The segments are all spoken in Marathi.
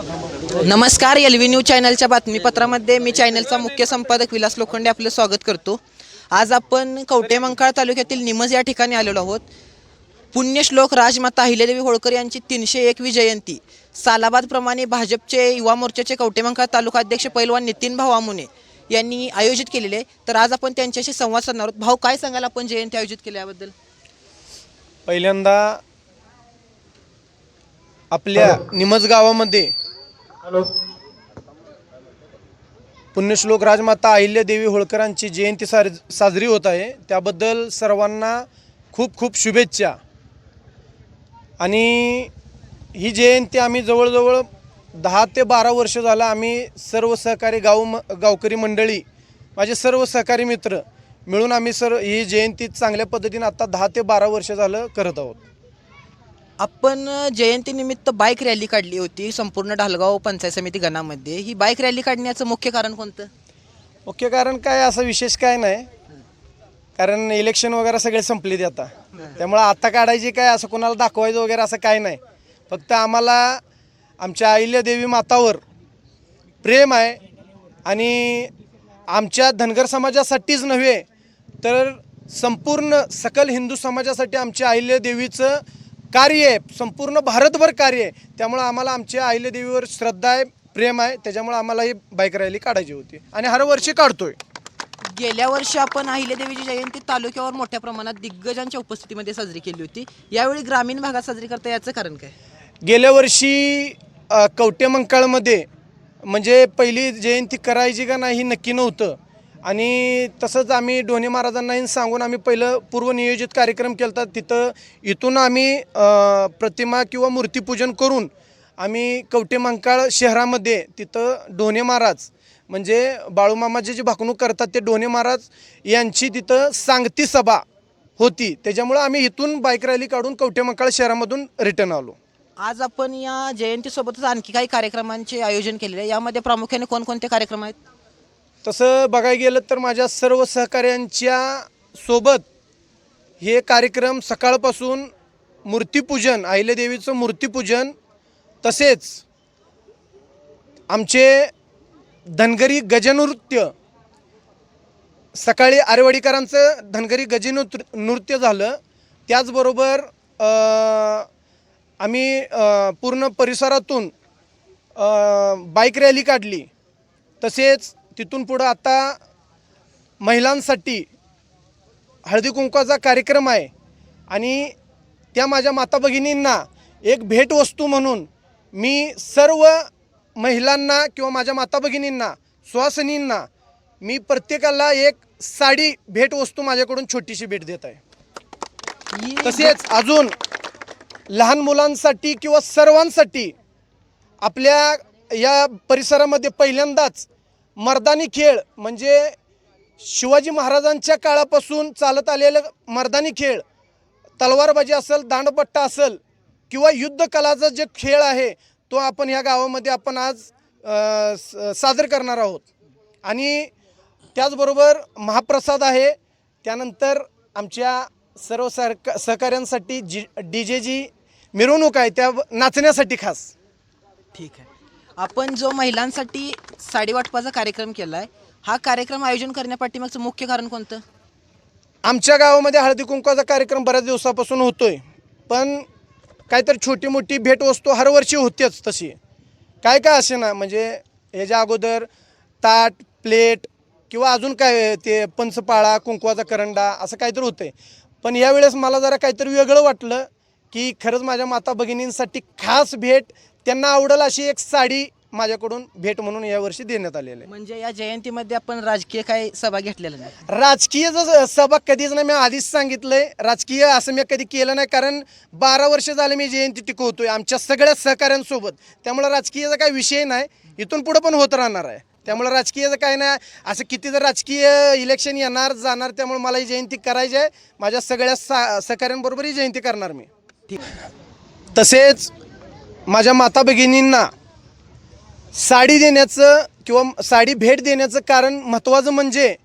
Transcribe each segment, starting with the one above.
नमस्कार. LV न्यूज चॅनलच्या बातमीपत्रामध्ये मी चॅनलचा मुख्य संपादक विलास लोखंडे आपलं स्वागत करतो. आज आपण कवठेमंकाळ तालुक्यातील निमज या ठिकाणी आलेलो आहोत. पुण्यश्लोक राजमाता अहिल्यादेवी होळकर यांची 301वी जयंती सालाबादप्रमाणे भाजपचे युवा मोर्चाचे कवठेमंकाळ तालुका अध्यक्ष पैलवान नितीन भाऊ आमुने यांनी आयोजित केलेले. तर आज आपण त्यांच्याशी संवाद साधणार आहोत. भाऊ, काय सांगाल आपण जयंती आयोजित केल्याबद्दल? पहिल्यांदा आपल्या निमज गावामध्ये पुण्यश्लोक राजमाता अहिल्यादेवी होळकरांची जयंती साजरी होत आहे. त्याबद्दल सर्वांना खूप खूप शुभेच्छा. आणि ही जयंती आम्ही जवळजवळ 10 ते 12 वर्ष झालं आम्ही सर्व सहकारी गावकरी मंडळी, माझे सर्व सहकारी मित्र मिळून आम्ही ही जयंती चांगल्या पद्धतीने आता 10 ते 12 वर्ष झालं करत आहोत. आपण जयंतीनिमित्त बाईक रॅली काढली होती संपूर्ण ढालगाव पंचायत समिती गणामध्ये. ही बाईक रॅली काढण्याचं मुख्य कारण कोणतं? मुख्य कारण काय असं विशेष काय नाही, कारण इलेक्शन वगैरे सगळे संपलेत आता. त्यामुळं आता काढायची काय असं कोणाला दाखवायचं वगैरे असं काय नाही. फक्त आम्हाला आमच्या अहिल्यादेवी मातावर प्रेम आहे आणि आमच्या धनगर समाजासाठीच नव्हे तर संपूर्ण सकल हिंदू समाजासाठी आमच्या अहिल्यादेवीचं कार्य आहे, संपूर्ण भारतभर कार्य आहे. त्यामुळं आम्हाला आमच्या अहिल्यादेवीवर श्रद्धा आहे, प्रेम आहे. त्याच्यामुळे आम्हाला ही बाईक रॅली काढायची होती आणि हर वर्षी काढतोय. गेल्या वर्षी आपण अहिल्यादेवीची जयंती तालुक्यावर मोठ्या प्रमाणात दिग्गजांच्या उपस्थितीमध्ये साजरी केली होती. यावेळी ग्रामीण भागात साजरी करता याचं कारण काय? गेल्या वर्षी कवठेमंकाळमध्ये म्हणजे पहिली जयंती करायची का नाही नक्की नव्हतं. आणि तसंच आम्ही डोने महाराजांनाही सांगून आम्ही पहिलं पूर्वनियोजित कार्यक्रम केला होता. इथून आम्ही प्रतिमा किंवा मूर्तीपूजन करून आम्ही कवठेमंकाळ शहरामध्ये तिथं डोने महाराज म्हणजे बाळूमामाची जी भाकणूक करतात ते डोने महाराज यांची तिथं सांगती सभा होती. त्याच्यामुळं आम्ही इथून बाईक रॅली काढून कवठेमंकाळ शहरामधून रिटर्न आलो. आज आपण या जयंतीसोबतच आणखी काही कार्यक्रमांचे आयोजन केलेले आहे. यामध्ये प्रामुख्याने कोणकोणते कार्यक्रम आहेत? तसं बघायला गेलं तर माझ्या सर्व सहकाऱ्यांच्या सोबत हे कार्यक्रम सकाळपासून मूर्तीपूजन, अहिल्यादेवीचं मूर्तीपूजन, तसेच आमचे धनगरी गजनृत्य, सकाळी आरेवाडीकरांचं धनगरी गजनृत्य झालं. त्याचबरोबर आम्ही पूर्ण परिसरातून बाईक रॅली काढली. तसेच तिथून पुढं आता महिलांसाठी हळदी कुंकवाचा कार्यक्रम आहे आणि त्या माझ्या माता भगिनींना एक भेटवस्तू म्हणून मी सर्व महिलांना किंवा माझ्या माता भगिनींना, सुहासिनींना मी प्रत्येकाला एक साडी भेटवस्तू माझ्याकडून छोटीशी भेट देत आहे. तसेच अजून लहान मुलांसाठी किंवा सर्वांसाठी आपल्या या परिसरामध्ये पहिल्यांदाच मर्दानी खेळ म्हणजे शिवाजी महाराजांच्या काळापासून चालत आलेलं मर्दानी खेळ, तलवारबाजी असेल, दांडपट्टा असेल किंवा युद्धकलाचा जे खेळ आहे तो आपण ह्या गावामध्ये आपण आज सादर करणार आहोत. आणि त्याचबरोबर महाप्रसाद आहे. त्यानंतर आमच्या सर्व सहकाऱ्यांसाठी DJ जी मिरवणूक आहे त्या नाचण्यासाठी खास. ठीक आहे. आपण जो महिलांसाठी साडी वाटपाचा कार्यक्रम केला आहे, हा कार्यक्रम आयोजन करण्यापाठीमागचं मुख्य कारण कोणतं? आमच्या गावामध्ये हळदी कुंकवाचा कार्यक्रम बऱ्याच दिवसापासून होतोय, पण काहीतरी छोटी मोठी भेटवस्तू हर वर्षी होतेच. तशी काय काय असे ना, म्हणजे ह्याच्या अगोदर ताट, प्लेट किंवा अजून काय ते पंचपाळा, कुंकवाचा करंडा असं काहीतरी होतंय. पण यावेळेस मला जरा काहीतरी वेगळं वाटलं की खरंच माझ्या माता भगिनींसाठी खास भेट, त्यांना आवडेल अशी एक साडी माझ्याकडून भेट म्हणून यावर्षी देण्यात आलेलं आहे. म्हणजे या जयंतीमध्ये आपण राजकीय काही सभा घेतलेला नाही? राजकीय सभा कधीच नाही. मी आधीच सांगितलंय, राजकीय असं मी कधी केलं नाही. कारण 12 वर्ष झाले मी जयंती टिकवतोय आमच्या सगळ्या सहकाऱ्यांसोबत. त्यामुळे राजकीयचा काही विषय नाही, इथून पुढे पण होत राहणार आहे. त्यामुळे राजकीयचं काही नाही. असं किती जर राजकीय इलेक्शन येणार जाणार, त्यामुळे मला ही जयंती करायची आहे. माझ्या सगळ्या सहकाऱ्यांबरोबर ही जयंती करणार मी. ठीक. तसेच माझ्या माता भगिनींना साडी देण्याचं किंवा साडी भेट देण्याचं कारण महत्त्वाचं म्हणजे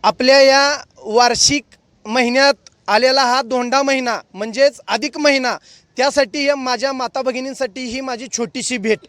आपल्या या वार्षिक महिन्यात आलेला हा धोंडा महिना म्हणजेच अधिक महिना, त्यासाठी माझ्या माता भगिनींसाठी ही माझी छोटीशी भेट.